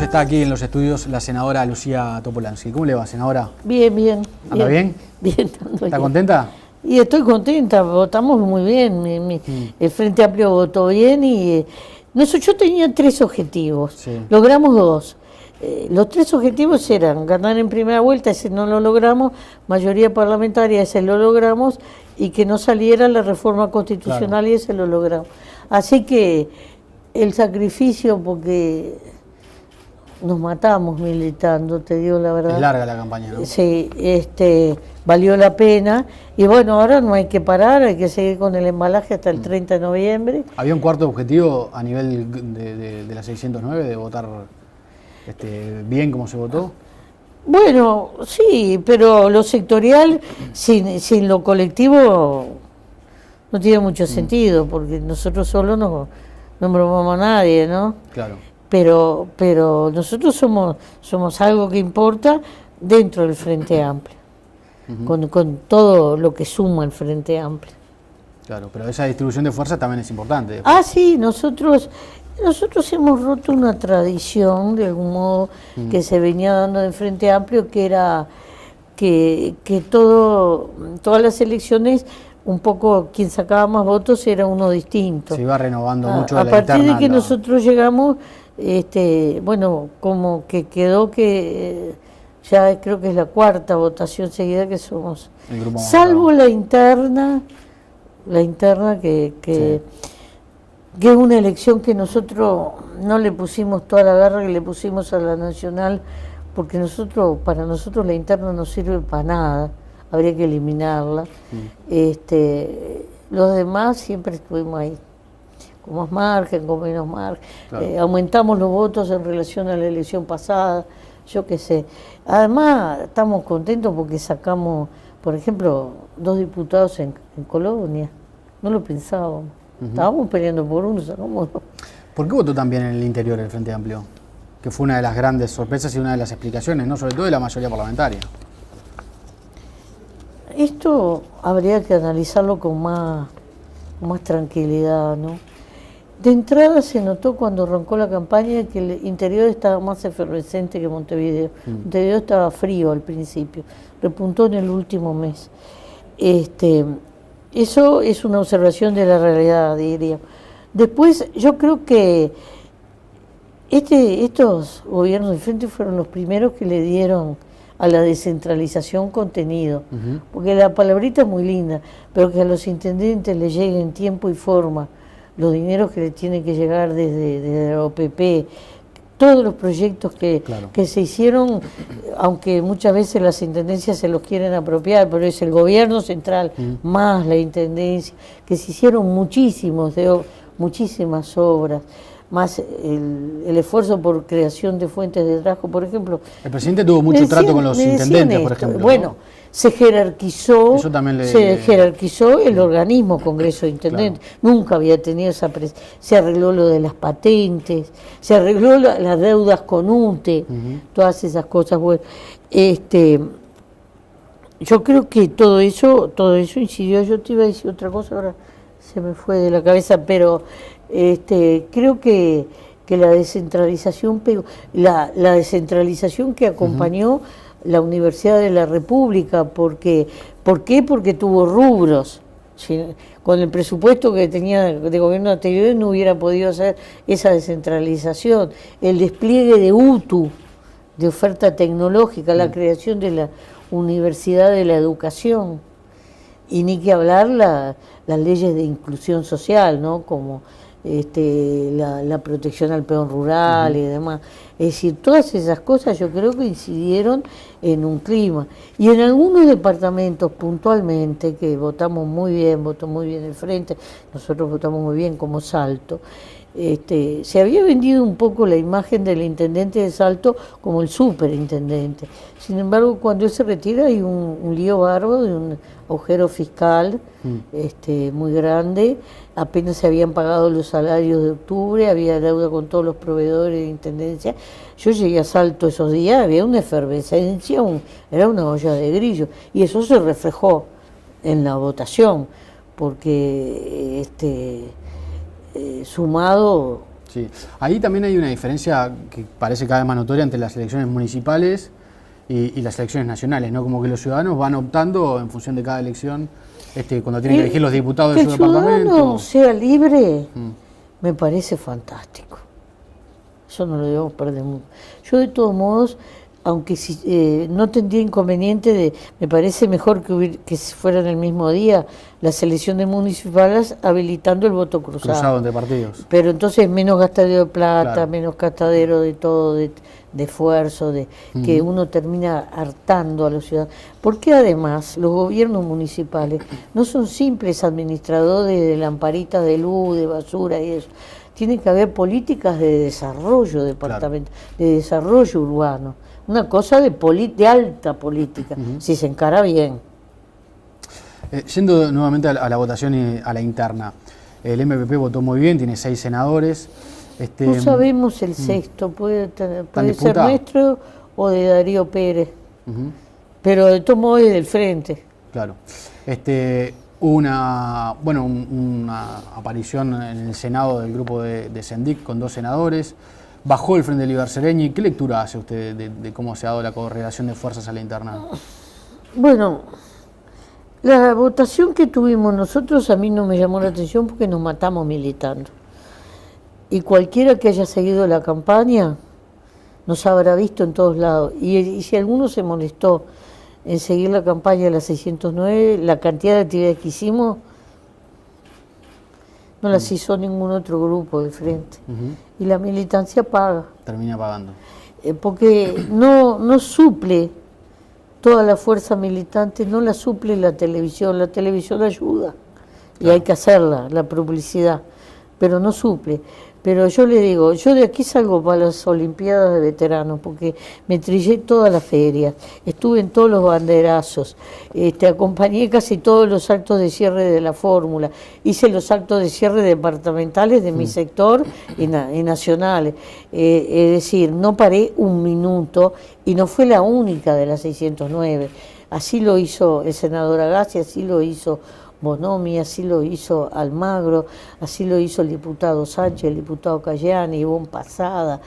Está aquí en los estudios la senadora Lucía Topolansky. ¿Cómo le va, senadora? Bien, bien. ¿Anda bien? Bien. ¿Está contenta? Y estoy contenta, votamos muy bien. El Frente Amplio votó bien y yo tenía 3 objetivos, Sí. Logramos 2. Los 3 objetivos eran ganar en primera vuelta, ese no lo logramos, mayoría parlamentaria, ese lo logramos, y que no saliera la reforma constitucional, claro. Y ese lo logramos. Así que el sacrificio, porque nos matamos militando, te digo la verdad. Es larga la campaña, ¿no? Sí, valió la pena. Y bueno, ahora no hay que parar, hay que seguir con el embalaje hasta el 30 de noviembre. ¿Había un cuarto objetivo a nivel de la 609, de votar bien como se votó? Bueno, sí, pero lo sectorial sin lo colectivo no tiene mucho sentido, porque nosotros solos no embromamos a nadie, ¿no? Claro. Pero nosotros somos algo que importa dentro del Frente Amplio, con todo lo que suma el Frente Amplio. Claro, pero esa distribución de fuerzas también es importante. Después. Ah, sí, nosotros hemos roto una tradición, de algún modo, que se venía dando en Frente Amplio, que era que todas las elecciones, un poco quien sacaba más votos era uno distinto. Se iba renovando mucho a la partir interna, de que nosotros llegamos, bueno, como que quedó que ya creo que es la 4ª votación seguida que somos, salvo la interna que es una elección que nosotros no le pusimos toda la garra que le pusimos a la nacional, porque para nosotros la interna no sirve para nada, habría que eliminarla. Los demás siempre estuvimos ahí, con más margen, con menos margen. Claro. Aumentamos los votos en relación a la elección pasada, yo qué sé. Además, estamos contentos porque sacamos, por ejemplo, 2 diputados en Colonia. No lo pensábamos. Estábamos peleando por uno, sacamos 2. ¿Por qué votó también en el interior el Frente Amplio? Que fue una de las grandes sorpresas y una de las explicaciones, ¿no? Sobre todo de la mayoría parlamentaria. Esto habría que analizarlo con más tranquilidad, ¿no? De entrada se notó cuando arrancó la campaña que el interior estaba más efervescente que Montevideo. Montevideo estaba frío al principio, repuntó en el último mes. Eso es una observación de la realidad, diría. Después, yo creo que estos gobiernos de frente fueron los primeros que le dieron a la descentralización contenido, porque la palabrita es muy linda, pero que a los intendentes les llegue en tiempo y forma los dineros que les tienen que llegar desde la OPP, todos los proyectos que se hicieron, aunque muchas veces las intendencias se los quieren apropiar, pero es el gobierno central más la intendencia, que se hicieron muchísimas obras, más el esfuerzo por creación de fuentes de trabajo, por ejemplo. El presidente tuvo mucho trato con los intendentes, por ejemplo. Bueno, ¿no? Se jerarquizó, eso también jerarquizó el organismo Congreso de Intendentes. Claro. Nunca había tenido esa se arregló lo de las patentes, se arregló las deudas con UTE, todas esas cosas. Bueno, yo creo que todo eso incidió. Yo te iba a decir otra cosa, ahora se me fue de la cabeza, pero creo que la descentralización la descentralización que acompañó la Universidad de la República, ¿por qué? Porque tuvo rubros. Con el presupuesto que tenía de gobierno anterior no hubiera podido hacer esa descentralización. El despliegue de UTU, de oferta tecnológica, la creación de la Universidad de la Educación, y ni que hablar las leyes de inclusión social, ¿no? Como la protección al peón rural y demás. Es decir, todas esas cosas yo creo que incidieron en un clima. Y en algunos departamentos puntualmente, que votamos muy bien, votó muy bien el Frente, nosotros votamos muy bien como Salto, se había vendido un poco la imagen del intendente de Salto como el superintendente. Sin embargo, cuando él se retira hay un lío bárbaro de un agujero fiscal muy grande. Apenas se habían pagado los salarios de octubre, había deuda con todos los proveedores de intendencia. Yo llegué a Salto esos días, había una efervescencia, era una olla de grillo, y eso se reflejó en la votación, porque sumado Sí. Ahí también hay una diferencia que parece cada vez más notoria entre las elecciones municipales y las elecciones nacionales, ¿no? Como que los ciudadanos van optando en función de cada elección, cuando tienen que elegir los diputados de su departamento. Que el ciudadano sea libre, me parece fantástico. Eso no lo debemos perder mucho. Yo de todos modos, aunque no tendría inconveniente, me parece mejor que fueran el mismo día las elecciones municipales habilitando el voto cruzado. Cruzado entre partidos. Pero entonces menos gastadero de plata, menos gastadero de todo, de esfuerzo, que uno termina hartando a los ciudadanos. Porque además los gobiernos municipales no son simples administradores de lamparitas de luz, de basura y eso. Tiene que haber políticas de desarrollo departamental, de desarrollo urbano. Una cosa de alta política, si se encara bien. Yendo nuevamente a la votación y a la interna, el MPP votó muy bien, tiene 6 senadores. No sabemos el sexto, puede ser nuestro o de Darío Pérez, pero de todo modo es del frente. Claro. Una aparición en el Senado del grupo de Sendic con 2 senadores. Bajó el Frente Liber Sereñi. ¿Qué lectura hace usted de cómo se ha dado la correlación de fuerzas a la interna? Bueno, la votación que tuvimos nosotros a mí no me llamó la atención porque nos matamos militando. Y cualquiera que haya seguido la campaña nos habrá visto en todos lados. Y si alguno se molestó en seguir la campaña de la 609, la cantidad de actividades que hicimos no las hizo ningún otro grupo del frente. Y la militancia paga. Termina pagando. Porque no suple toda la fuerza militante, no la suple la televisión ayuda. Y hay que hacerla, la publicidad, pero no suple. Pero yo le digo, yo de aquí salgo para las Olimpiadas de Veteranos, porque me trillé todas las ferias, estuve en todos los banderazos, acompañé casi todos los actos de cierre de la fórmula, hice los actos de cierre departamentales de mi sector y nacionales. Es decir, no paré un minuto y no fue la única de las 609. Así lo hizo el senador Agassi, así lo hizo Bonomi, así lo hizo Almagro, así lo hizo el diputado Sánchez, el diputado Cayani, Ivonne Pasada,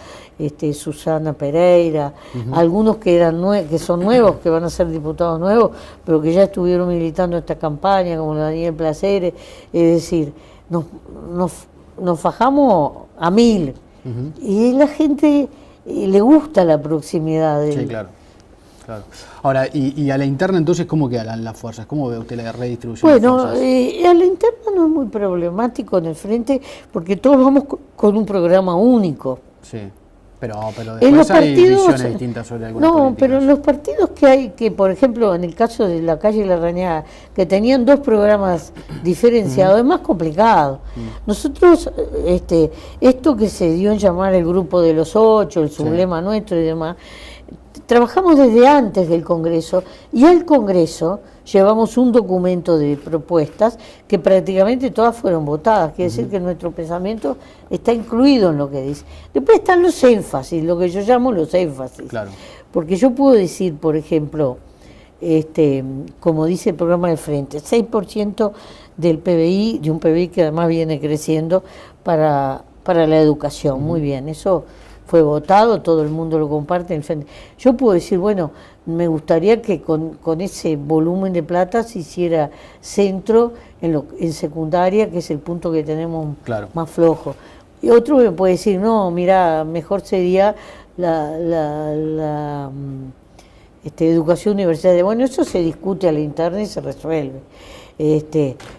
Susana Pereira, algunos que son nuevos, que van a ser diputados nuevos, pero que ya estuvieron militando esta campaña, como Daniel Placeres. Es decir, nos fajamos a 1000, y la gente le gusta la proximidad Sí, claro. Claro. Ahora, y a la interna entonces, ¿cómo quedan las fuerzas? ¿Cómo ve usted la redistribución de fuerzas? A la interna no es muy problemático en el frente, porque todos vamos con un programa único. Sí, pero después hay visiones distintas sobre algunas políticas. Pero en los partidos que hay, que por ejemplo, en el caso de la calle Larrañaga, que tenían 2 programas diferenciados, es más complicado. Nosotros, esto que se dio en llamar el Grupo de los 8, el sublema nuestro y demás, trabajamos desde antes del Congreso, y al Congreso llevamos un documento de propuestas que prácticamente todas fueron votadas. Quiere decir que nuestro pensamiento está incluido en lo que dice. Después están los énfasis, lo que yo llamo los énfasis. Claro. Porque yo puedo decir, por ejemplo, como dice el programa del Frente, 6% del PBI, de un PBI que además viene creciendo para la educación. Muy bien, eso fue votado, todo el mundo lo comparte en el frente. Yo puedo decir, bueno, me gustaría que con ese volumen de plata se hiciera centro en secundaria, que es el punto que tenemos más flojo. Y otro me puede decir, no, mira, mejor sería la educación universitaria. Bueno, eso se discute a la interna y se resuelve.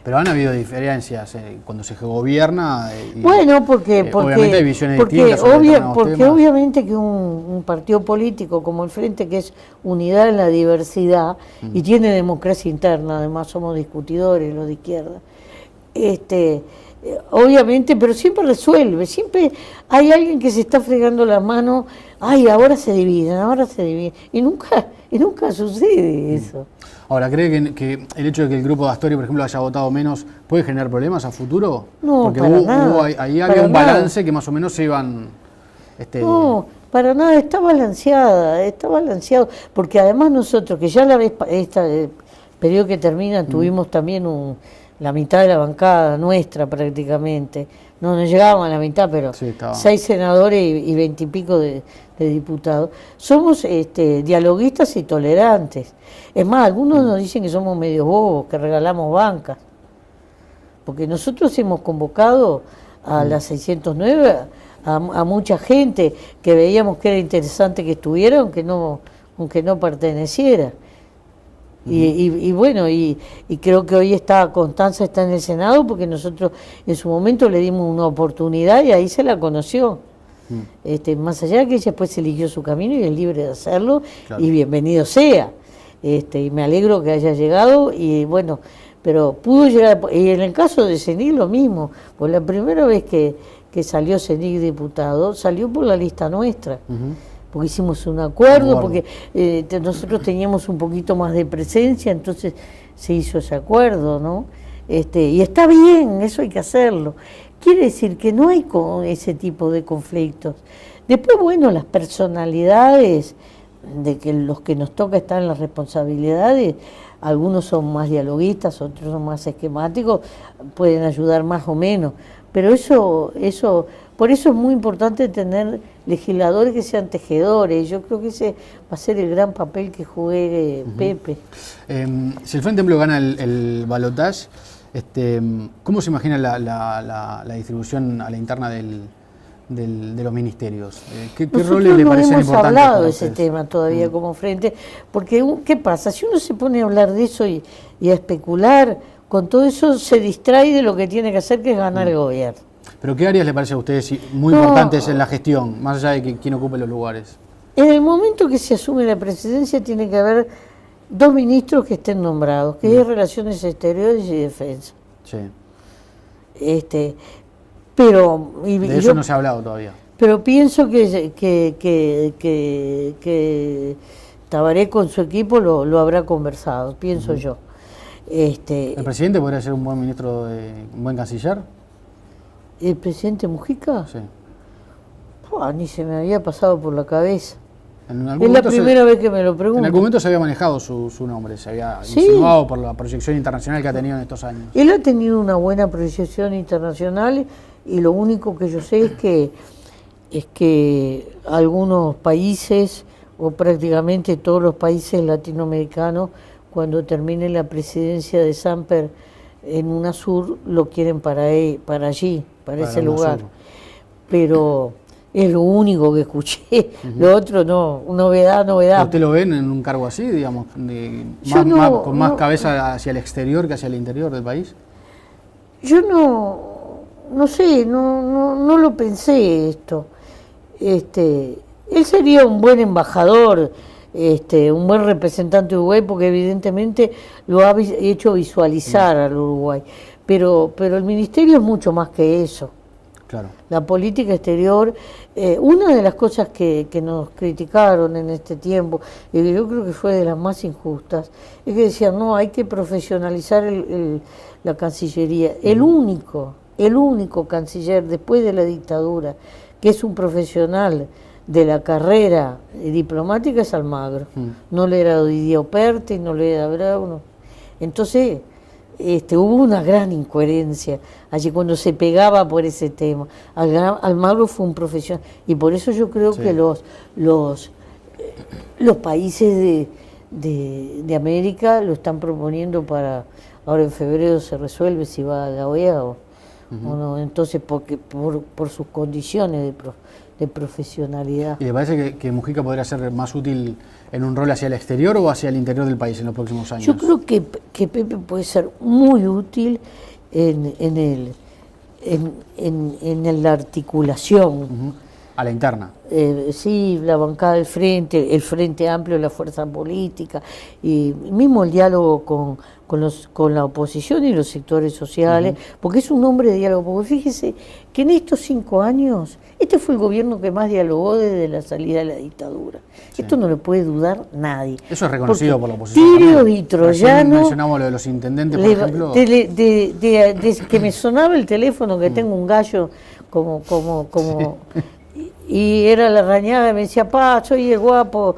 Pero han habido diferencias cuando se gobierna. Bueno, porque obviamente hay visiones distintas sobre porque temas. obviamente que un partido político como el Frente, que es unidad en la diversidad y tiene democracia interna, además somos discutidores los de izquierda, obviamente, pero siempre resuelve, siempre hay alguien que se está fregando las manos, ahora se dividen, y nunca sucede eso. Ahora, ¿cree que el hecho de que el grupo de Astori, por ejemplo, haya votado menos puede generar problemas a futuro? No, porque para nada. Ahí había un balance que más o menos se iban... No, para nada, está balanceado, porque además nosotros, que ya el periodo que termina, tuvimos también la mitad de la bancada nuestra prácticamente, no llegábamos a la mitad, pero Sí, estaba. 6 senadores y 20 y pico de diputados. Somos dialoguistas y tolerantes. Es más, algunos nos dicen que somos medios bobos, que regalamos bancas. Porque nosotros hemos convocado a la 609 a mucha gente que veíamos que era interesante que estuviera, aunque no perteneciera. Y bueno, y creo que hoy Constanza está en el Senado porque nosotros en su momento le dimos una oportunidad y ahí se la conoció. Más allá de que ella después eligió su camino y es libre de hacerlo, claro. Y bienvenido sea. Y me alegro que haya llegado y bueno, pero pudo llegar, y en el caso de Zenig lo mismo, pues la primera vez que salió Zenig diputado, salió por la lista nuestra. Porque hicimos un acuerdo, porque nosotros teníamos un poquito más de presencia, entonces se hizo ese acuerdo, ¿no? Y está bien, eso hay que hacerlo. Quiere decir que no hay ese tipo de conflictos. Después, bueno, las personalidades de que los que nos toca estar en las responsabilidades, algunos son más dialoguistas, otros son más esquemáticos, pueden ayudar más o menos. Pero por eso es muy importante tener legisladores que sean tejedores. Yo creo que ese va a ser el gran papel que juegue Pepe. Si el Frente Amplio gana el balotaje, ¿cómo se imagina la distribución a la interna de los ministerios? ¿Qué roles le parecen importantes? No hemos hablado de ese tema todavía como Frente, porque ¿qué pasa? Si uno se pone a hablar de eso y a especular, con todo eso se distrae de lo que tiene que hacer, que es ganar el gobierno. ¿Pero qué áreas le parece a ustedes muy importantes en la gestión, más allá de quién ocupe los lugares? En el momento que se asume la presidencia tiene que haber 2 ministros que estén nombrados, que es Relaciones Exteriores y Defensa. Sí. Pero de eso no se ha hablado todavía. Pero pienso que Tabaré con su equipo lo habrá conversado, pienso yo. ¿El presidente podría ser un buen ministro, un buen canciller? ¿El presidente Mujica? Sí. Ni se me había pasado por la cabeza. Es la primera vez que me lo pregunto. En algún momento se había manejado su nombre, se había insinuado por la proyección internacional que ha tenido en estos años. Él ha tenido una buena proyección internacional y lo único que yo sé es que algunos países, o prácticamente todos los países latinoamericanos, cuando termine la presidencia de Samper en UNASUR, lo quieren para allí, para ese lugar. Pero es lo único que escuché, lo otro no, novedad. ¿Usted lo ven en un cargo así, digamos, con más cabeza hacia el exterior que hacia el interior del país? Yo no sé, no lo pensé esto. Él sería un buen embajador, un buen representante de Uruguay, porque evidentemente lo ha hecho visualizar al Uruguay. Pero el ministerio es mucho más que eso. Claro. La política exterior, una de las cosas que nos criticaron en este tiempo, y que yo creo que fue de las más injustas, es que decían, no, hay que profesionalizar la Cancillería. El único canciller después de la dictadura que es un profesional de la carrera diplomática es Almagro. No le era Didio Perti, no le era Brauno. Entonces, hubo una gran incoherencia allí cuando se pegaba por ese tema. Almagro fue un profesional y por eso yo creo que los países de América lo están proponiendo para, ahora en febrero se resuelve si va a la OEA o no, entonces porque por sus condiciones de profesionalidad. ¿Y le parece que Mujica podría ser más útil en un rol hacia el exterior o hacia el interior del país en los próximos años? Yo creo que Pepe puede ser muy útil en la articulación. A la interna. Sí, la bancada del Frente, el Frente Amplio, la fuerza política, y mismo el diálogo con la oposición y los sectores sociales, porque es un hombre de diálogo. Porque fíjese que en estos 5 años, este fue el gobierno que más dialogó desde la salida de la dictadura. Sí. Esto no lo puede dudar nadie. Eso es reconocido por la oposición. Tirios y troyanos. Mencionamos lo de los intendentes, por ejemplo. De que me sonaba el teléfono, que tengo un gallo como sí. Y era la rañada, me decía, soy el guapo,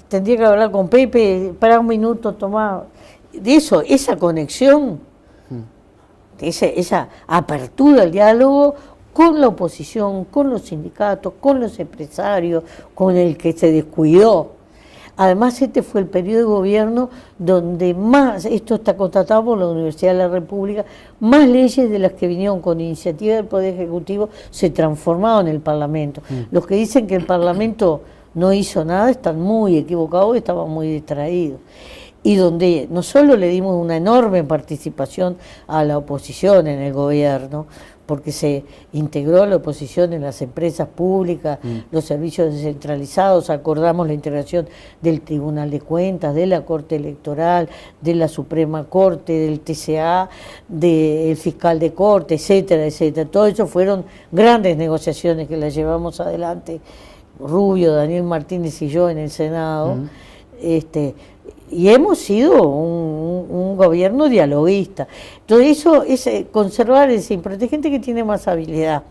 tendría que hablar con Pepe, para un minuto, tomá. De eso, esa conexión, esa apertura al diálogo con la oposición, con los sindicatos, con los empresarios, con el que se descuidó. Además, este fue el periodo de gobierno donde más, esto está constatado por la Universidad de la República, más leyes de las que vinieron con iniciativa del Poder Ejecutivo se transformaron en el Parlamento. Los que dicen que el Parlamento no hizo nada están muy equivocados, estaban muy distraídos. Y donde no solo le dimos una enorme participación a la oposición en el gobierno, porque se integró la oposición en las empresas públicas, los servicios descentralizados, acordamos la integración del Tribunal de Cuentas, de la Corte Electoral, de la Suprema Corte, del TCA, del Fiscal de Corte, etcétera, etcétera. Todo eso fueron grandes negociaciones que las llevamos adelante Rubio, Daniel Martínez y yo en el Senado. Y hemos sido un gobierno dialoguista. Entonces eso es conservar ese importante, gente que tiene más habilidad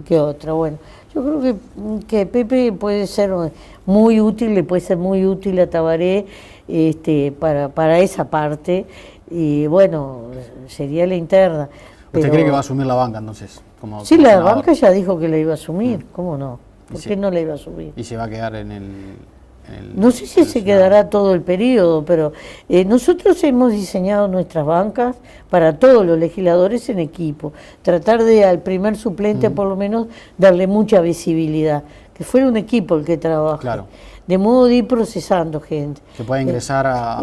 que otra. Bueno, yo creo que Pepe puede ser muy útil, le puede ser muy útil a Tabaré para esa parte, y bueno, sería la interna. ¿Usted cree que va a asumir la banca entonces? Sí, la banca ya dijo que la iba a asumir, ¿cómo no? ¿Por qué no la iba a asumir? ¿Y se va a quedar en el...? No sé si se quedará todo el periodo, pero nosotros hemos diseñado nuestras bancas para todos los legisladores en equipo, tratar de al primer suplente por lo menos darle mucha visibilidad, que fuera un equipo el que trabaje, de modo de ir procesando gente. Que pueda ingresar a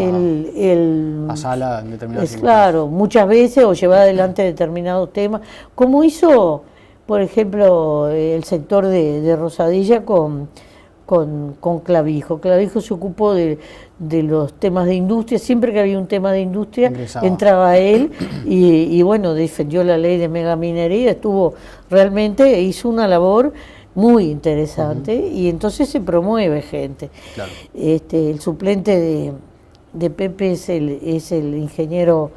sala en determinadas circunstancias. Claro, muchas veces, o llevar adelante determinados temas, como hizo, por ejemplo, el sector de Rosadilla con Clavijo. Clavijo se ocupó de los temas de industria, siempre que había un tema de industria entraba él y bueno, defendió la ley de megaminería, hizo una labor muy interesante y entonces se promueve gente. Claro. El suplente de Pepe es el ingeniero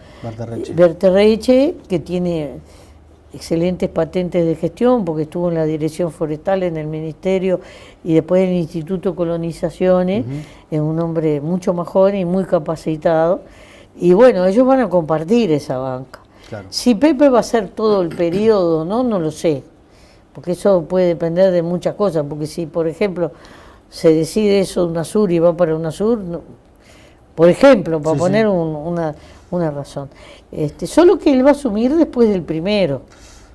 Berterreche, que tiene excelentes patentes de gestión, porque estuvo en la Dirección Forestal, en el Ministerio y después en el Instituto de Colonizaciones. Es un hombre mucho más joven y muy capacitado, y bueno, ellos van a compartir esa banca. Claro. Si Pepe va a hacer todo el periodo, no lo sé, porque eso puede depender de muchas cosas, porque si por ejemplo se decide eso de UNASUR y va para UNASUR, por ejemplo, para poner una razón. Solo que él va a asumir después del primero.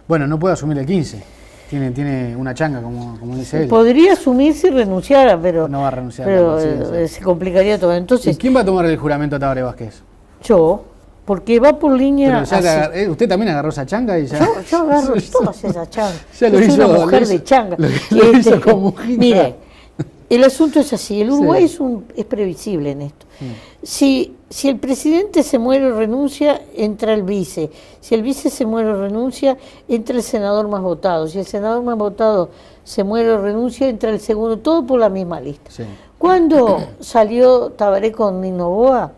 Bueno, no puede asumir el 15. Tiene una changa, como dice él. Podría asumir si renunciara, pero no va a renunciar. Pero se complicaría todo. Entonces, ¿y quién va a tomar el juramento a Tabaré Vázquez? Yo, porque va por línea. ¿Usted también agarró esa changa? Y ya... Yo agarro todas esas changas. Ya lo hizo, una mujer de changa. Lo hizo como mujer. Mire, el asunto es así. El Uruguay es previsible en esto. Si el presidente se muere o renuncia, entra el vice. Si el vice se muere o renuncia, entra el senador más votado. Si el senador más votado se muere o renuncia, entra el segundo. Todo por la misma lista. Sí. Cuando salió Tabaré con Nino Boa,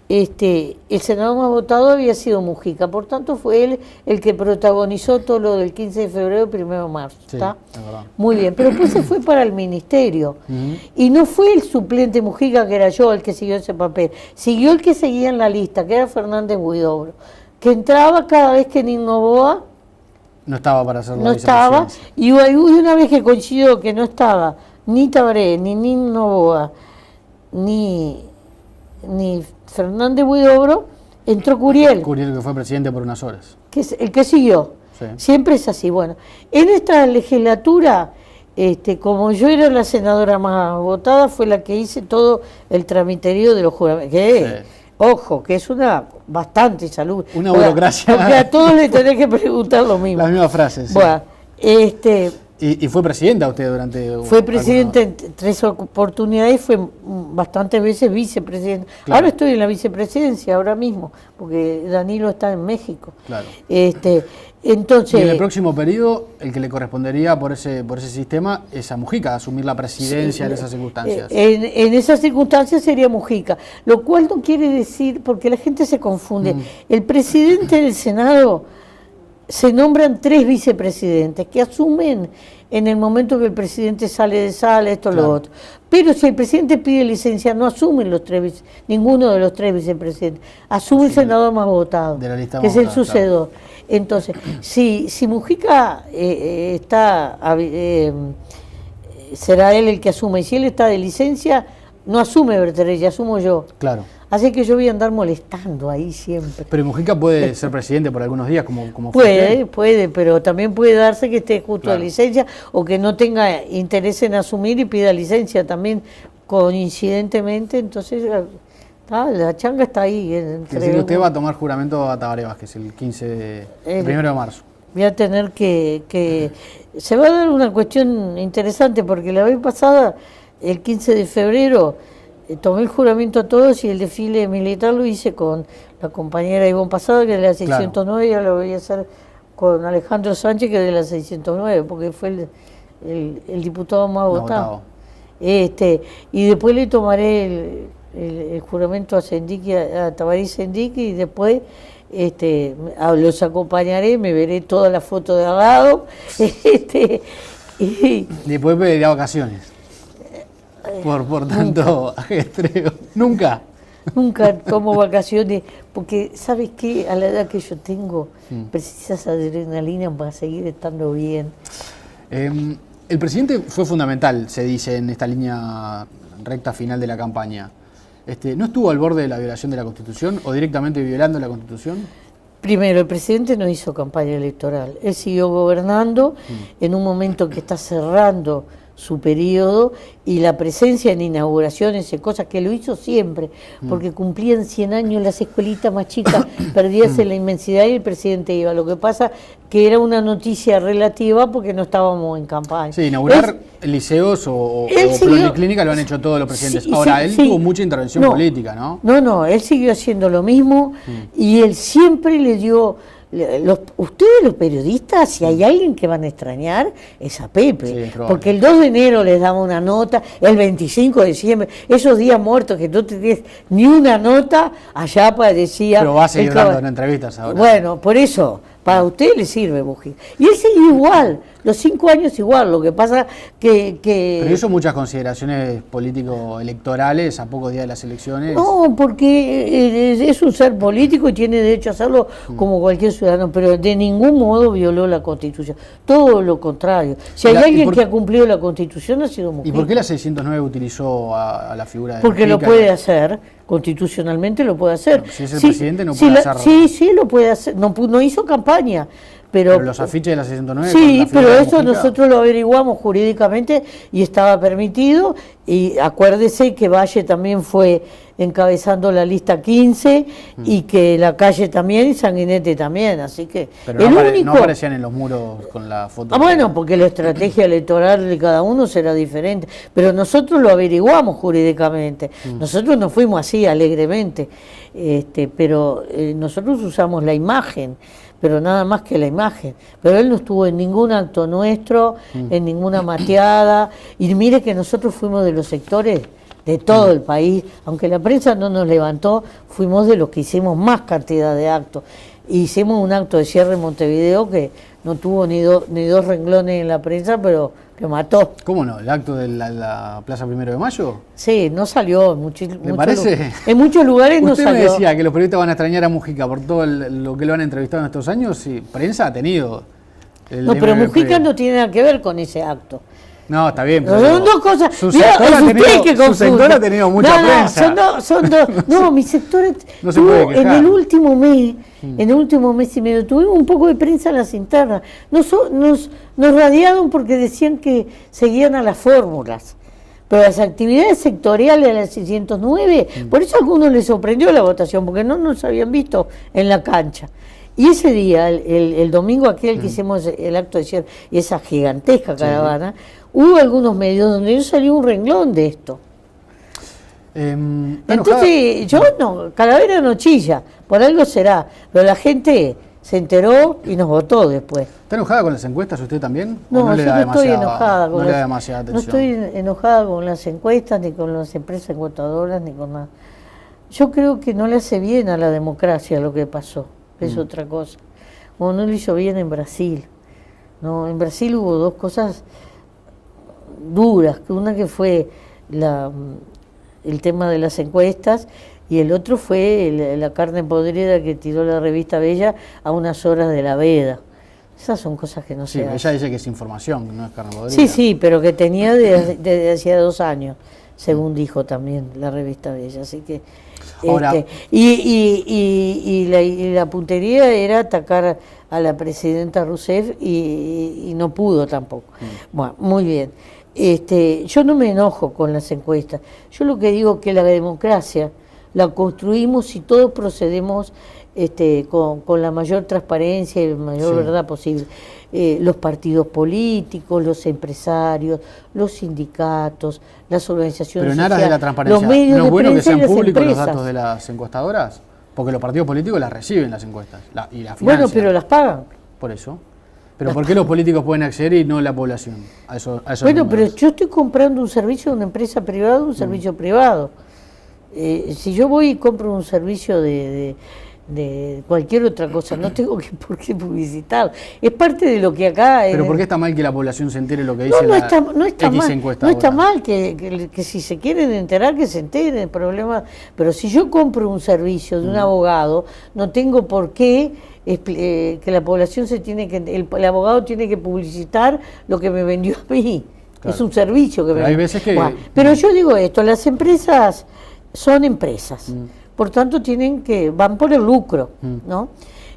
el senador más votado había sido Mujica. Por tanto, fue él el que protagonizó todo lo del 15 de febrero y 1 de marzo. Sí, ¿está? Muy bien. Pero después se fue para el ministerio. Y no fue el suplente Mujica, que era yo, el que siguió ese papel. Siguió el que seguía en la lista, que era Fernández Huidobro, que entraba cada vez que Nino Boa no estaba para hacerlo. No estaba. Y una vez que coincidió que no estaba ni Tabaré, ni Nino Boa, ni Fernández Huidobro, entró Curiel. Curiel, que fue presidente por unas horas. Que es el que siguió. Sí. Siempre es así. Bueno, en esta legislatura, como yo era la senadora más votada, fue la que hice todo el tramiterío de los juramentos. Ojo, que es bastante salud. Una burocracia. Porque a todos les tenés que preguntar lo mismo. Las mismas frases. Sí. Bueno, ¿Y fue presidenta usted durante...? Fue presidente en 3 oportunidades, fue bastantes veces vicepresidente. Claro. Ahora estoy en la vicepresidencia, ahora mismo, porque Danilo está en México. Claro. Entonces, y en el próximo periodo, el que le correspondería por ese sistema es a Mujica, asumir la presidencia en esas circunstancias. En esas circunstancias sería Mujica, lo cual no quiere decir, porque la gente se confunde, el presidente del Senado se nombran 3 vicepresidentes que asumen en el momento que el presidente sale de sala, esto, Claro. lo otro. Pero si el presidente pide licencia, no asumen ninguno de los 3 vicepresidentes. Asume el senador más votado, de la lista que más es el votada, sucedor. Entonces, si Mujica será él el que asume, y si él está de licencia, no asume Berterelli, asumo yo. Claro. Así que yo voy a andar molestando ahí siempre. Pero Mujica puede ser presidente por algunos días, como fue usted. Puede, pero también puede darse que esté justo Claro. de licencia o que no tenga interés en asumir y pida licencia también coincidentemente. Entonces, la changa está ahí. Que decir que usted va a tomar juramento a Tabaré Vázquez el 1 de marzo. Voy a tener que... Se va a dar una cuestión interesante porque la vez pasada, el 15 de febrero... tomé el juramento a todos y el desfile militar lo hice con la compañera Ivonne Pasada, que es de la 609, y ahora lo voy a hacer con Alejandro Sánchez, que es de la 609, porque fue el diputado más votado. Y después le tomaré el juramento a Tabaré Sendic, y después los acompañaré, me veré toda la foto de al lado. Y después pedirá vacaciones. Por tanto ajetreo. Nunca. Nunca tomo vacaciones, porque ¿sabes qué? A la edad que yo tengo, precisas adrenalina para seguir estando bien. El presidente fue fundamental, se dice, en esta línea recta final de la campaña. ¿No estuvo al borde de la violación de la Constitución o directamente violando la Constitución? Primero, el presidente no hizo campaña electoral. Él siguió gobernando en un momento que está cerrando su periodo, y la presencia en inauguraciones y cosas que lo hizo siempre, porque cumplían 100 años las escuelitas más chicas, perdidas en la inmensidad, y el presidente iba. Lo que pasa que era una noticia relativa porque no estábamos en campaña. Sí, inaugurar liceos o policlínica lo han hecho todos los presidentes. Ahora, él tuvo mucha intervención política, ¿no? No, él siguió haciendo lo mismo, y él siempre le dio... ustedes los periodistas, si hay alguien que van a extrañar, es a Pepe, Sí, porque el 2 de enero les daba una nota, el 25 de diciembre, esos días muertos que no tenés ni una nota, allá aparecía... Pero va a seguir dando entrevistas ahora. Bueno, por eso, para usted le sirve Mujica. Y él siguió igual, los 5 años igual, lo que pasa que... Pero hizo muchas consideraciones político-electorales a pocos días de las elecciones. No, porque es un ser político y tiene derecho a hacerlo como cualquier ciudadano, pero de ningún modo violó la Constitución. Todo lo contrario. Si hay alguien que ha cumplido la Constitución, ha sido Mujica. ¿Y por qué la 609 utilizó a la figura de Porque Mujica? lo puede hacer, constitucionalmente lo puede hacer. Bueno, si es el presidente no puede hacerlo. Sí, lo puede hacer. No hizo campaña. Pero los afiches de la 609... Sí, pero eso nosotros lo averiguamos jurídicamente y estaba permitido. Y acuérdese que Valle también fue encabezando la lista 15 y que la calle también y Sanguinetti también, así que... Pero no aparecían en los muros con la foto. Bueno, porque la estrategia electoral de cada uno será diferente, pero nosotros lo averiguamos jurídicamente, nosotros no fuimos así alegremente, pero nosotros usamos la imagen, pero nada más que la imagen. Pero él no estuvo en ningún acto nuestro, en ninguna mateada, y mire que nosotros fuimos de los sectores de todo el país, aunque la prensa no nos levantó, fuimos de los que hicimos más cantidad de actos. Hicimos un acto de cierre en Montevideo que no tuvo ni dos renglones en la prensa, pero que mató. ¿Cómo no? ¿El acto de la Plaza 1 de Mayo? Sí, no salió. ¿Me parece? En muchos lugares no salió. Usted me decía que los periodistas van a extrañar a Mujica por todo lo que lo han entrevistado en estos años, y prensa ha tenido. No, pero Mujica no tiene nada que ver con ese acto. No, está bien, pero son dos cosas. Su sector ha tenido mucha prensa. Son dos. No, mi sector no se puede quejar. en el último mes y medio tuvimos un poco de prensa en las internas. Nos radiaron porque decían que seguían a las fórmulas. Pero las actividades sectoriales de la 609, por eso a algunos les sorprendió la votación, porque no nos habían visto en la cancha. Y ese día, el domingo aquel que hicimos el acto de cierre y esa gigantesca caravana, hubo algunos medios donde yo salí un renglón de esto. Entonces, yo no, Calavera no chilla, por algo será, pero la gente se enteró y nos votó después. ¿Está enojada con las encuestas usted también? No, yo no estoy enojada con le da demasiada atención. No estoy enojada con las encuestas, ni con las empresas encuestadoras, ni con nada. Yo creo que no le hace bien a la democracia lo que pasó, es otra cosa. como no lo hizo bien en Brasil. ¿No? En Brasil hubo dos cosas duras, que una que fue el tema de las encuestas y el otro fue la carne podrida que tiró la revista Bella a unas horas de la veda. Esas son cosas que no se hacen. Ella dice que es información, que no es carne podrida. Sí, sí, pero que tenía desde hacía 2 años, según dijo también la revista Bella. Así que ahora, y la puntería era atacar a la presidenta Rousseff y no pudo tampoco. Bueno, muy bien. Yo no me enojo con las encuestas. Yo lo que digo es que la democracia la construimos si todos procedemos con la mayor transparencia y la mayor verdad posible. Los partidos políticos, los empresarios, los sindicatos, las organizaciones pero en aras sociales, de la transparencia, los medios ¿no es de bueno que prensa y sean las públicos los empresas. datos de las encuestadoras? Porque los partidos políticos las reciben las encuestas y las financian. Bueno, pero las pagan. Por eso. Pero ¿por qué los políticos pueden acceder y no la población a esos Bueno, números? pero yo estoy comprando un servicio de una empresa privada, un servicio privado. Si yo voy y compro un servicio de cualquier otra cosa, no tengo por qué publicitarlo. Es parte de lo que acá... ¿Pero por qué está mal que la población se entere lo que dice no está X mal, encuesta no está ahora? mal que si se quieren enterar, que se enteren, el problema. Pero si yo compro un servicio de un abogado, no tengo por qué que la población el abogado tiene que publicitar lo que me vendió a mí. Claro. Es un servicio que Pero hay veces que... Bueno, pero yo digo esto, las empresas son empresas, por tanto van por el lucro, ¿no?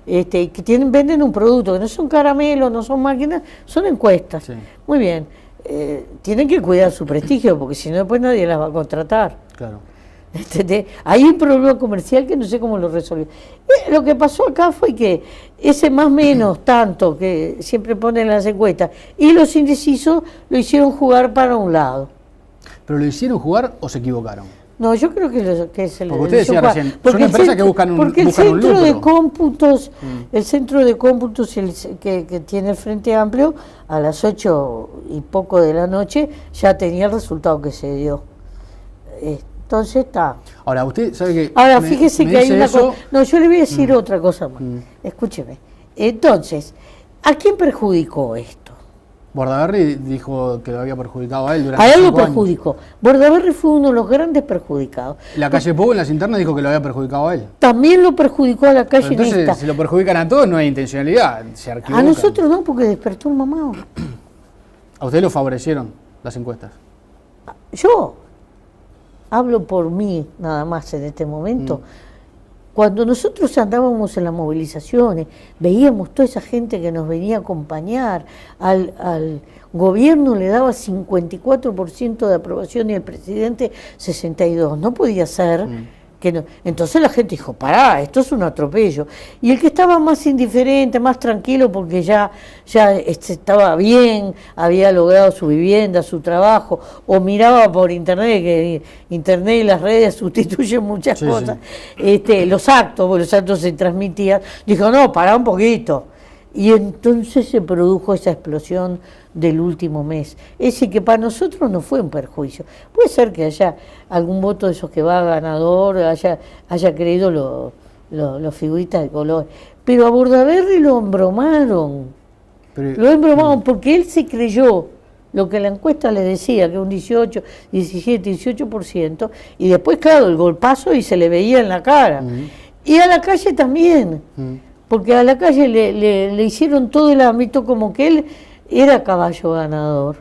Que venden un producto, que no son caramelos, no son máquinas, son encuestas. Sí. Muy bien, tienen que cuidar su prestigio, porque si no después nadie las va a contratar. Claro. Hay un problema comercial que no sé cómo lo resolvió. Lo que pasó acá fue que ese más menos tanto que siempre ponen las encuestas y los indecisos lo hicieron jugar para un lado. ¿Pero lo hicieron jugar o se equivocaron? No, yo creo que se Porque usted decía jugar. recién, son empresas que buscan un lucro. Porque el centro de cómputos, que tiene el Frente Amplio, a las 8 y poco de la noche ya tenía el resultado que se dio. Entonces está. Ahora, usted sabe que... Ahora, fíjese que hay una eso, cosa... No, yo le voy a decir otra cosa más. Escúcheme. Entonces, ¿a quién perjudicó esto? Bordaberry dijo que lo había perjudicado a él durante A él lo 5 años. perjudicó. Bordaberry fue uno de los grandes perjudicados. La calle Pou en las internas dijo que lo había perjudicado a él. También lo perjudicó a la calle Pero entonces, Nesta. si lo perjudican a todos, no hay intencionalidad. Se A equivocan. nosotros no, porque despertó el mamado. A usted lo favorecieron las encuestas. Yo hablo por mí nada más en este momento. Cuando nosotros andábamos en las movilizaciones, veíamos toda esa gente que nos venía a acompañar, al gobierno le daba 54% de aprobación y al presidente 62%. No podía ser que no. Entonces la gente dijo, pará, esto es un atropello. Y el que estaba más indiferente, más tranquilo, porque ya estaba bien, había logrado su vivienda, su trabajo, o miraba por internet, que internet y las redes sustituyen muchas cosas, los actos se transmitían, dijo, no, pará un poquito. Y entonces se produjo esa explosión del último mes. Es decir, que para nosotros no fue un perjuicio. Puede ser que haya algún voto de esos que va ganador, haya creído los figuritas de color. Pero a Bordaberry lo embromaron. Lo embromaron porque él se creyó lo que la encuesta le decía, que un 18, 17, 18%, y después, claro, el golpazo y se le veía en la cara. Y a la calle también. Porque a la calle le hicieron todo el ámbito como que él era caballo ganador.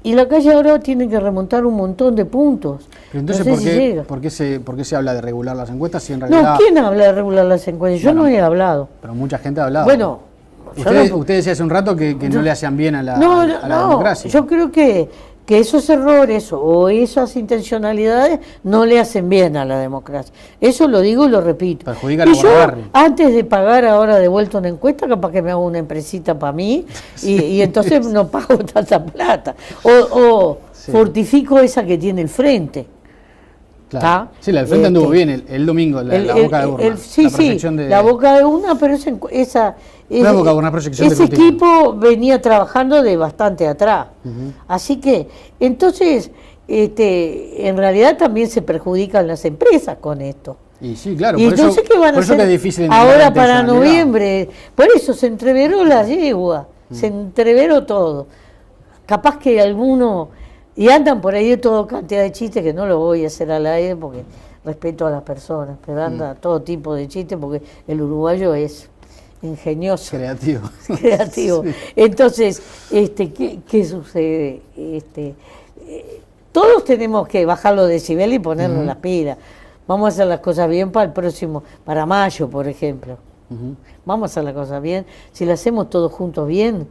Y la calle ahora tiene que remontar un montón de puntos. Pero entonces, no sé ¿por qué se habla de regular las encuestas si en realidad... No, ¿quién habla de regular las encuestas? Yo no he hablado. Pero mucha gente ha hablado. Bueno, usted decía hace un rato que no le hacían bien a la democracia. Yo creo que esos errores o esas intencionalidades no le hacen bien a la democracia. Eso lo digo y lo repito. Perjudican y a yo, Bordaberry. antes de pagar ahora de vuelta una encuesta, capaz que me hago una empresita para mí y entonces no pago tanta plata. O fortifico esa que tiene el frente. Claro. Sí, la del frente anduvo bien el domingo, la boca de urna. La boca de urna, pero ese equipo venía trabajando de bastante atrás. Así que, entonces, en realidad también se perjudican las empresas con esto. Y sí, claro, Y entonces, ¿qué van a hacer que es difícil entender ahora la para intencionalidad. noviembre? Por eso se entreveró la yegua, se entreveró todo. Capaz que alguno, y andan por ahí toda cantidad de chistes que no lo voy a hacer al aire porque respeto a las personas, pero anda todo tipo de chistes porque el uruguayo es ingenioso, Creativo. creativo. Sí. Entonces, ¿qué sucede? Todos tenemos que bajar los decibeles y ponernos las pilas. Vamos a hacer las cosas bien para el próximo, para mayo, por ejemplo. Vamos a hacer las cosas bien. Si las hacemos todos juntos bien,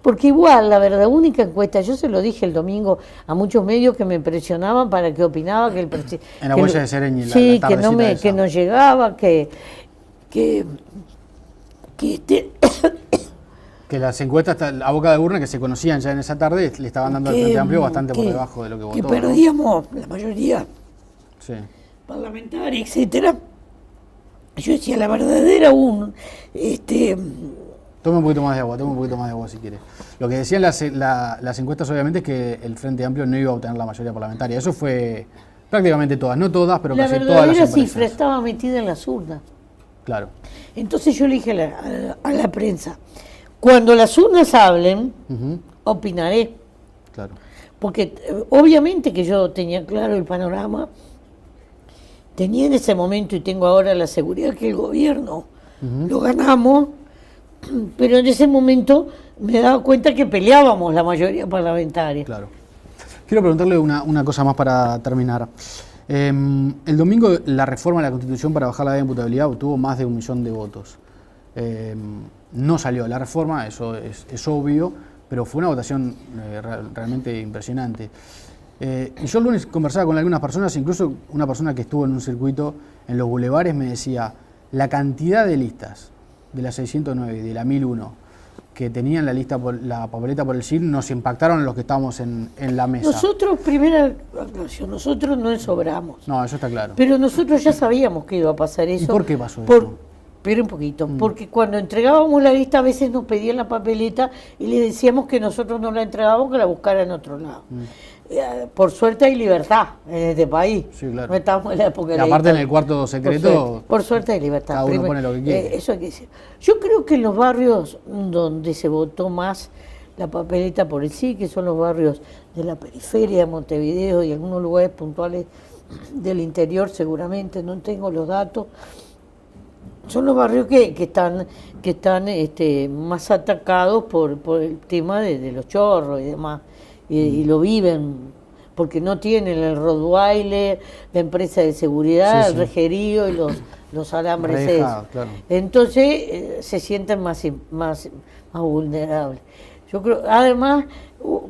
porque igual, la verdad, única encuesta, yo se lo dije el domingo a muchos medios que me presionaban para que opinaba que el presidente... En la huella de Sereñi, sí, la que no llegaba, que que las encuestas a boca de urna que se conocían ya en esa tarde le estaban dando al Frente Amplio bastante por debajo de lo que votó. Que perdíamos la mayoría Sí. parlamentaria, etcétera. Yo decía, la verdadera Toma un poquito más de agua, si quiere. Lo que decían las encuestas obviamente es que el Frente Amplio no iba a obtener la mayoría parlamentaria. Eso fue prácticamente todas, no todas, pero la casi todas las verdadera empresas. cifra estaba metida en las urnas. Claro. Entonces yo le dije a la prensa, cuando las urnas hablen, opinaré. Claro. Porque obviamente que yo tenía claro el panorama, tenía en ese momento y tengo ahora la seguridad que el gobierno lo ganamos, pero en ese momento me daba cuenta que peleábamos la mayoría parlamentaria. Claro. Quiero preguntarle una cosa más para terminar. El domingo la reforma de la Constitución para bajar la edad de imputabilidad obtuvo más de 1 millón de votos. No salió la reforma, eso es obvio, pero fue una votación realmente impresionante. Y yo el lunes conversaba con algunas personas, incluso una persona que estuvo en un circuito en los bulevares me decía, la cantidad de listas de la 609 y de la 1001 que tenían la papeleta por el SIN nos impactaron a los que estábamos en la mesa. Nosotros, primera aclaración, nosotros no sobramos. No, eso está claro. Pero nosotros ya sabíamos que iba a pasar eso. ¿Y por qué pasó eso? Espera un poquito, porque cuando entregábamos la lista a veces nos pedían la papeleta y le decíamos que nosotros no la entregábamos, que la buscaran en otro lado. Por suerte hay libertad en este país. Sí, claro. No estamos en la época de Y la aparte en dictadura. el cuarto secreto, Por suerte hay libertad. cada uno pone lo que quiere. Eso hay que decir. Yo creo que en los barrios donde se votó más la papeleta por el sí, que son los barrios de la periferia de Montevideo y algunos lugares puntuales del interior, seguramente, no tengo los datos, son los barrios que están más atacados por el tema de los chorros y demás, y lo viven, porque no tienen el Rottweiler, la empresa de seguridad, el rejerío y los alambres esos. Claro. Entonces se sienten más vulnerables. Yo creo, además,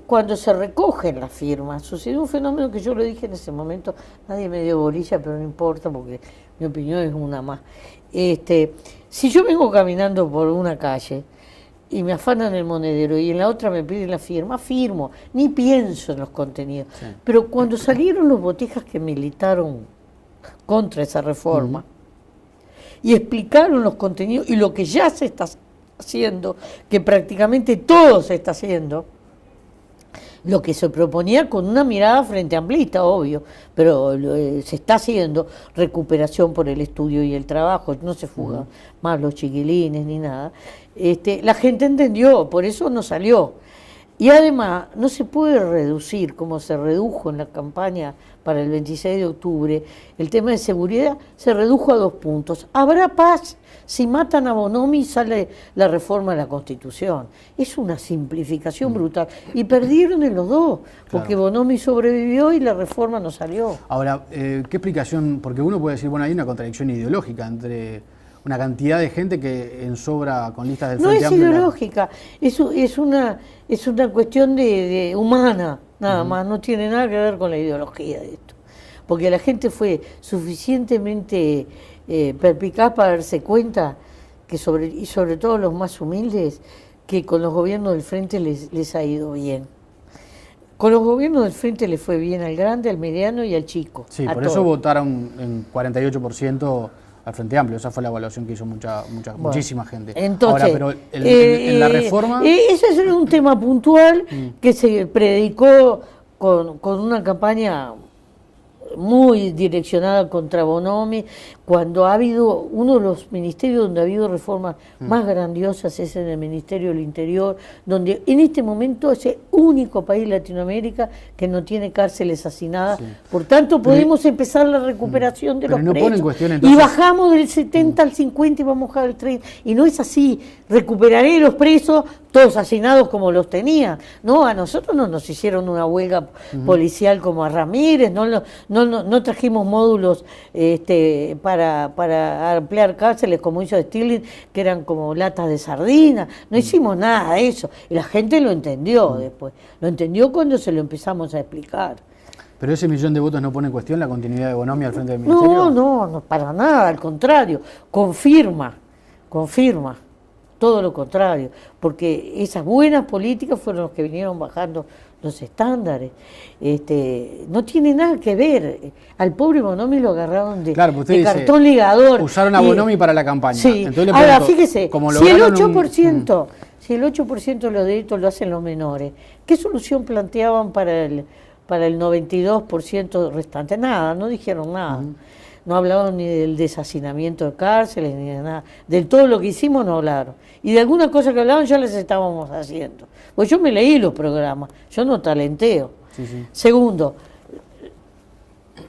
cuando se recogen las firmas, sucedió un fenómeno que yo lo dije en ese momento, nadie me dio bolilla, pero no importa porque mi opinión es una más. Si yo vengo caminando por una calle y me afanan el monedero y en la otra me piden la firma, firmo, ni pienso en los contenidos. Sí. Pero cuando salieron los botijas que militaron contra esa reforma y explicaron los contenidos y lo que ya se está haciendo, que prácticamente todo se está haciendo, lo que se proponía con una mirada frente amplista, obvio, pero se está haciendo recuperación por el estudio y el trabajo, no se fugan más los chiquilines ni nada. La gente entendió, por eso no salió. Y además no se puede reducir, como se redujo en la campaña para el 26 de octubre, el tema de seguridad se redujo a 2 puntos. Habrá paz si matan a Bonomi y sale la reforma de la Constitución. Es una simplificación brutal. Y perdieron en los dos, porque claro, Bonomi sobrevivió y la reforma no salió. Ahora, ¿qué explicación? Porque uno puede decir, bueno, hay una contradicción ideológica entre una cantidad de gente que ensobra con listas del Frente Amplio. No es ideológica, es una cuestión de humana, nada más, no tiene nada que ver con la ideología de esto. Porque la gente fue suficientemente perspicaz para darse cuenta, que sobre todo los más humildes, que con los gobiernos del Frente les ha ido bien. Con los gobiernos del Frente les fue bien al grande, al mediano y al chico. Sí, por eso votaron en 48% al Frente Amplio, esa fue la evaluación que hizo muchísima gente. Entonces, ahora, pero en la reforma... Ese es un tema puntual que se predicó con una campaña muy direccionada contra Bonomi, cuando ha habido uno de los ministerios donde ha habido reformas más grandiosas es en el Ministerio del Interior, donde en este momento es el único país de Latinoamérica que no tiene cárceles hacinadas, por tanto podemos empezar la recuperación de los no presos, pone en cuestión, entonces, y bajamos del 70 al 50 y vamos a bajar al 30, y no es así, recuperaré los presos todos hacinados como los tenía. No, a nosotros no nos hicieron una huelga policial como a Ramírez, no trajimos módulos para ampliar cárceles como hizo Stirling, que eran como latas de sardina, no hicimos nada de eso, y la gente lo entendió después, lo entendió cuando se lo empezamos a explicar. ¿Pero ese millón de votos no pone en cuestión la continuidad de Bonomi al frente del ministerio? No, para nada, al contrario, confirma todo lo contrario, porque esas buenas políticas fueron los que vinieron bajando los estándares. No tiene nada que ver. Al pobre Bonomi lo agarraron de cartón ligador. Usaron a Bonomi para la campaña. Sí. Entonces le ahora, pregunto, fíjese, si el 8%, si el 8% de los delitos lo hacen los menores, ¿qué solución planteaban para el 92% restante? Nada, no dijeron nada. No hablaron ni del deshacinamiento de cárceles, ni de nada. De todo lo que hicimos no hablaron. Y de alguna cosa que hablaban ya les estábamos haciendo. Pues yo me leí los programas, yo no talenteo. Sí. Segundo,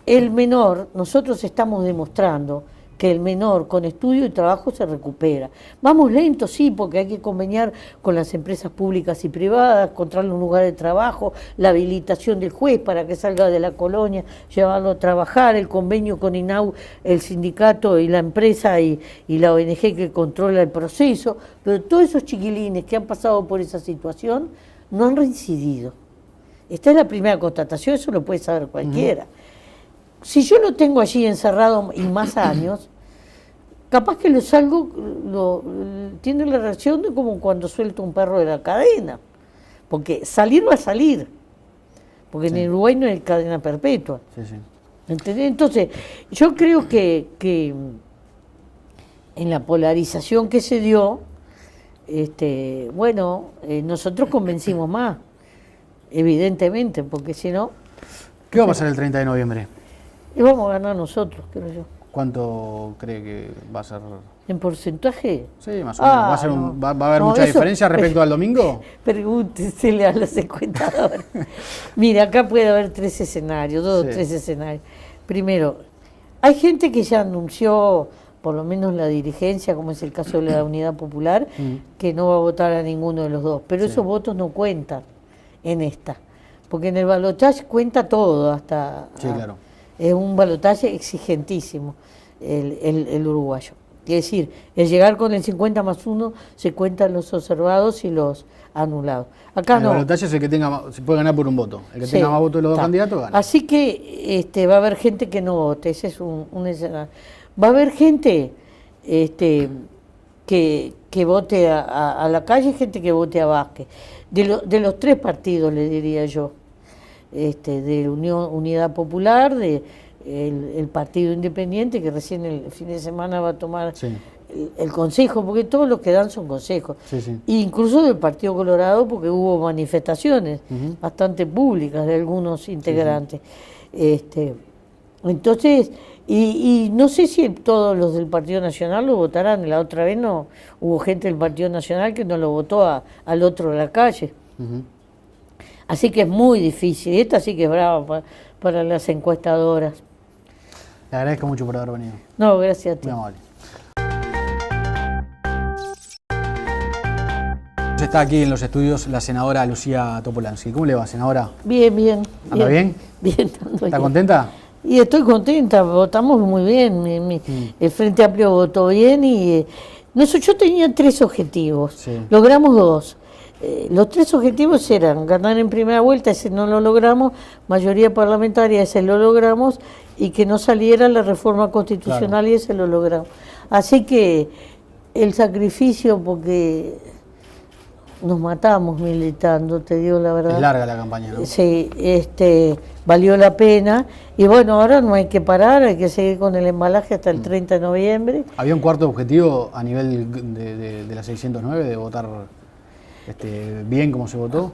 el menor, nosotros estamos demostrando que el menor con estudio y trabajo se recupera. Vamos lentos, sí, porque hay que conveniar con las empresas públicas y privadas, encontrarle un lugar de trabajo, la habilitación del juez para que salga de la colonia, llevarlo a trabajar, el convenio con INAU, el sindicato y la empresa y la ONG que controla el proceso, pero todos esos chiquilines que han pasado por esa situación no han reincidido. Esta es la primera constatación, eso lo puede saber cualquiera. Si yo lo tengo allí encerrado y más años, capaz que lo salgo, tiene la reacción de como cuando suelto un perro de la cadena, porque salir va a salir, porque en Uruguay no hay cadena perpetua. ¿Entendés? Entonces, yo creo que en la polarización que se dio, nosotros convencimos más, evidentemente, porque si no... ¿Qué va a pasar el 30 de noviembre? Y vamos a ganar nosotros, creo yo. ¿Cuánto cree que va a ser? ¿En porcentaje? Sí, más o menos. ¿Va a haber mucha diferencia respecto al domingo? Pregúntesele a los encuestadores. Mira, acá puede haber tres escenarios, tres escenarios. Primero, hay gente que ya anunció, por lo menos la dirigencia, como es el caso de la Unidad Popular, que no va a votar a ninguno de los dos. Pero esos votos no cuentan en esta. Porque en el balotaje cuenta todo, hasta... Sí, claro. Es un balotaje exigentísimo el uruguayo. Es decir, el llegar con el 50+1 se cuentan los observados y los anulados. Acá no. El balotaje es el que se puede ganar por un voto. El que tenga más votos de los dos candidatos gana. Así que va a haber gente que no vote, ese es un escenario. Va a haber gente que vote a la calle, gente que vote a Vázquez. De los tres partidos, le diría yo. De Unidad Popular, el Partido Independiente, que recién el fin de semana va a tomar el consejo, porque todos los que dan son consejos. E incluso del Partido Colorado, porque hubo manifestaciones bastante públicas de algunos integrantes. Entonces, y no sé si todos los del Partido Nacional lo votarán. La otra vez no hubo gente del Partido Nacional que no lo votó al otro de la calle. Así que es muy difícil. Esta sí que es brava para las encuestadoras. Le agradezco mucho por haber venido. No, gracias a ti. Muy amable. Está aquí en los estudios la senadora Lucía Topolansky. ¿Cómo le va, senadora? Bien. ¿Anda bien? Bien. ¿Está contenta? Y estoy contenta, votamos muy bien. El Frente Amplio votó bien y yo tenía 3 objetivos. Logramos 2. Los 3 objetivos eran ganar en primera vuelta, ese no lo logramos, mayoría parlamentaria, ese lo logramos, y que no saliera la reforma constitucional, y ese lo logramos. Así que el sacrificio, porque nos matamos militando, te digo la verdad. Es larga la campaña, ¿no? Sí, valió la pena, y bueno, ahora no hay que parar, hay que seguir con el embalaje hasta el 30 de noviembre. ¿Había un cuarto objetivo a nivel de la 609 de votar bien como se votó?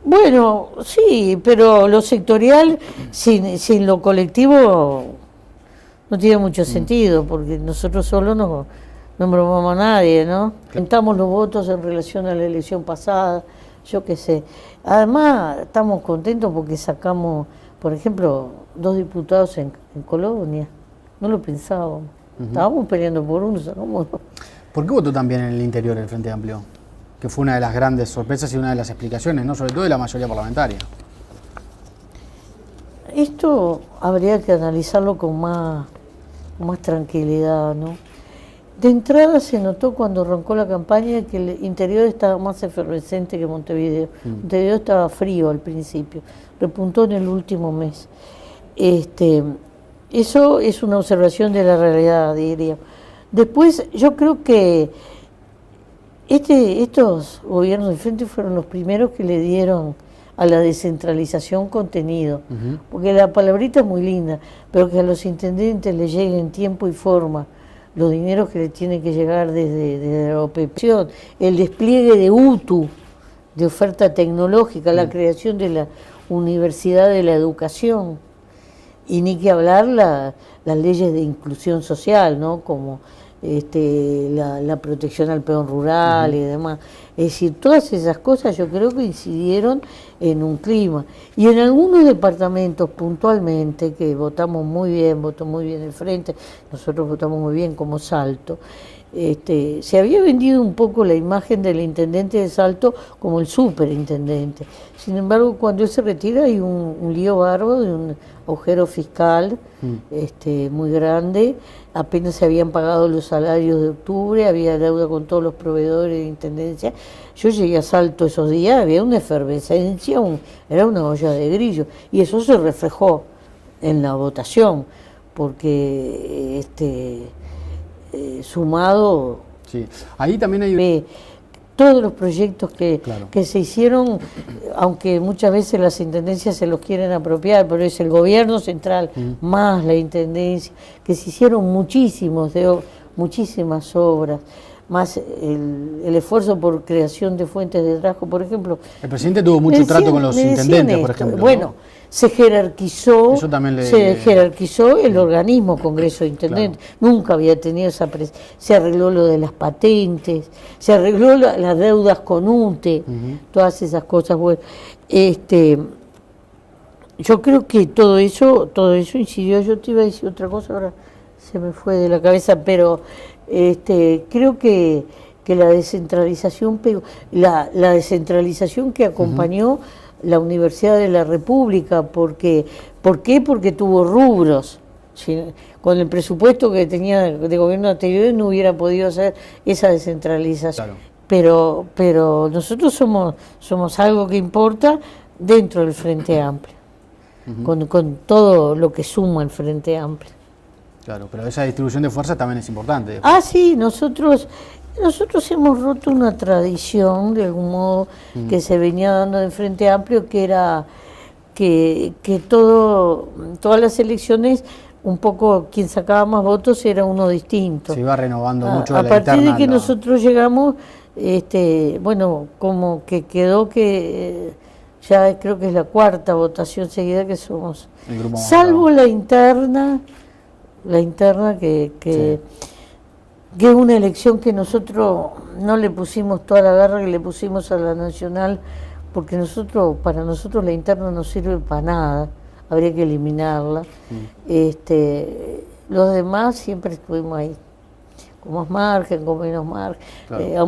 Bueno, sí, pero lo sectorial sin lo colectivo no tiene mucho sentido, porque nosotros solos no embromamos a nadie, ¿no? Aumentamos los votos en relación a la elección pasada, yo qué sé. Además, estamos contentos porque sacamos, por ejemplo, 2 diputados en Colonia. No lo pensábamos. Estábamos peleando por uno, sacamos 2. ¿Por qué votó tan bien en el interior el Frente Amplio? Que fue una de las grandes sorpresas y una de las explicaciones, ¿no? Sobre todo de la mayoría parlamentaria. Esto habría que analizarlo con más tranquilidad, ¿no? De entrada se notó cuando arrancó la campaña que el interior estaba más efervescente que Montevideo. Montevideo estaba frío al principio, repuntó en el último mes. Eso es una observación de la realidad, diría. Después, yo creo que estos gobiernos de frente fueron los primeros que le dieron a la descentralización contenido, porque la palabrita es muy linda, pero que a los intendentes les llegue en tiempo y forma los dineros que les tienen que llegar desde la operación, el despliegue de UTU, de oferta tecnológica, la creación de la Universidad de la Educación, y ni que hablar las leyes de inclusión social, ¿no? Como la protección al peón rural y demás. Es decir, todas esas cosas yo creo que incidieron en un clima. Y en algunos departamentos puntualmente, que votamos muy bien, votó muy bien el Frente, nosotros votamos muy bien como Salto, se había vendido un poco la imagen del intendente de Salto como el superintendente. Sin embargo, cuando él se retira hay un lío bárbaro de un agujero fiscal muy grande. Apenas se habían pagado los salarios de octubre, había deuda con todos los proveedores de intendencia. Yo llegué a Salto esos días, había una efervescencia, era una olla de grillo, y eso se reflejó en la votación, porque sumado, sí. Ahí también hay todos los proyectos que se hicieron, aunque muchas veces las intendencias se los quieren apropiar, pero es el gobierno central más la intendencia, que se hicieron muchísimas obras, más el esfuerzo por creación de fuentes de trabajo, por ejemplo. El presidente tuvo mucho trato con los intendentes, por ejemplo. Bueno, ¿no? Se jerarquizó, jerarquizó el sí. organismo Congreso de Intendentes. Claro. Nunca había tenido esa se arregló lo de las patentes, se arregló las deudas con UTE, todas esas cosas. Bueno, yo creo que todo eso incidió. Yo te iba a decir otra cosa, ahora se me fue de la cabeza, pero creo que la descentralización la descentralización que acompañó la Universidad de la República, ¿por qué? Porque tuvo rubros. Con el presupuesto que tenía de gobierno anterior no hubiera podido hacer esa descentralización. Claro. Pero nosotros somos algo que importa dentro del Frente Amplio, con todo lo que suma el Frente Amplio. Claro, pero esa distribución de fuerzas también es importante. Ah, sí, nosotros hemos roto una tradición, de algún modo, que se venía dando en Frente Amplio, que era que todas las elecciones, un poco quien sacaba más votos era uno distinto. Se iba renovando mucho a partir de que nosotros llegamos, bueno, como que quedó que ya creo que es la 4ª votación seguida que somos. Salvo la interna que es una elección que nosotros no le pusimos toda la garra que le pusimos a la nacional, porque para nosotros la interna no sirve para nada, habría que eliminarla. Los demás siempre estuvimos ahí, con más margen, con menos margen. Claro.